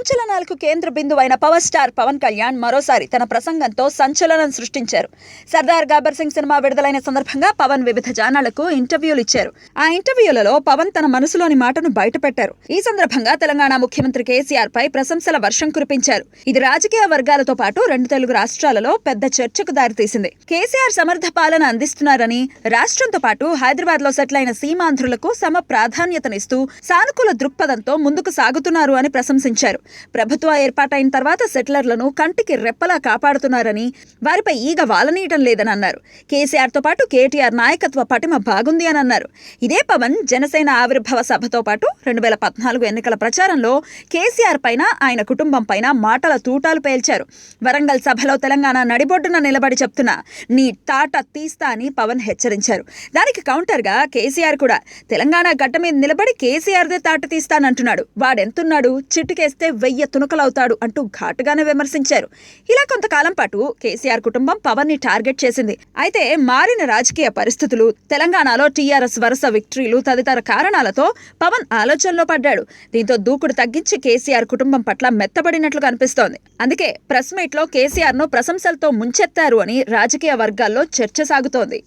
సంచలనాలకు కేంద్ర బిందువైన power star Pawan Kalyan మరోసారి తన ప్రసంగంతో సంచలనం సృష్టించారు. సర్దార్ గబ్బర్ సింగ్ సినిమా విడుదలైన సందర్భంగా పవన్ వివిధ ఛానళ్లకు ఇంటర్వ్యూలు ఇచ్చారు. ఆ ఇంటర్వ్యూలలో పవన్ తన మనసులోని మాటను బయటపెట్టారు. ఈ సందర్భంగా తెలంగాణ ముఖ్యమంత్రి కేసీఆర్ పై ప్రశంసల వర్షం కురిపించారు. ఇది రాజకీయ వర్గాలతో పాటు 2 తెలుగు రాష్ట్రాలలో పెద్ద చర్చకు దారితీసింది. కేసీఆర్ సమర్థ పాలన అందిస్తున్నారని, రాష్ట్రంతో పాటు హైదరాబాద్ లో సెటిల్ అయిన సీమాంధ్రులకు సమ ప్రాధాన్యతనిస్తూ సానుకూల దృక్పథంతో ముందుకు సాగుతున్నారు అని ప్రశంసించారు. ప్రభుత్వ ఏర్పాటైన తర్వాత సెటిలర్లను కంటికి రెప్పలా కాపాడుతున్నారని, వారిపై ఈగ వాలనీయటం లేదని అన్నారు. కేసీఆర్ తో పాటు కేటీఆర్ నాయకత్వ పటిమ బాగుంది అని అన్నారు. ఇదే పవన్ జనసేన ఆవిర్భావ సభతో పాటు 2014 ఎన్నికల ప్రచారంలో కేసీఆర్ పైన, ఆయన కుటుంబం పైన మాటల తూటాలు పేల్చారు. వరంగల్ సభలో తెలంగాణ నడిబొడ్డున నిలబడి చెప్తున్నా నీ తాట తీస్తా అని పవన్ హెచ్చరించారు. దానికి కౌంటర్ గా కేసీఆర్ కూడా తెలంగాణ గడ్డ మీద నిలబడి కేసీఆర్దే తాట తీస్తానంటున్నాడు, వాడెంతున్నాడు, చిట్టుకేస్తే 1000 తునకలవుతాడు అంటూ ఘాటుగానే విమర్శించారు. ఇలా కొంతకాలం పాటు కేసీఆర్ కుటుంబం పవన్ ని టార్గెట్ చేసింది. అయితే మారిన రాజకీయ పరిస్థితులు, తెలంగాణలో టీఆర్ఎస్ వరుస విక్టరీలు తదితర కారణాలతో పవన్ ఆలోచనలో పడ్డాడు. దీంతో దూకుడు తగ్గించి కేసీఆర్ కుటుంబం పట్ల మెత్తబడినట్లు కనిపిస్తోంది. అందుకే ప్రెస్ మీట్ లో కేసీఆర్ ను ప్రశంసలతో ముంచెత్తారు అని రాజకీయ వర్గాల్లో చర్చ సాగుతోంది.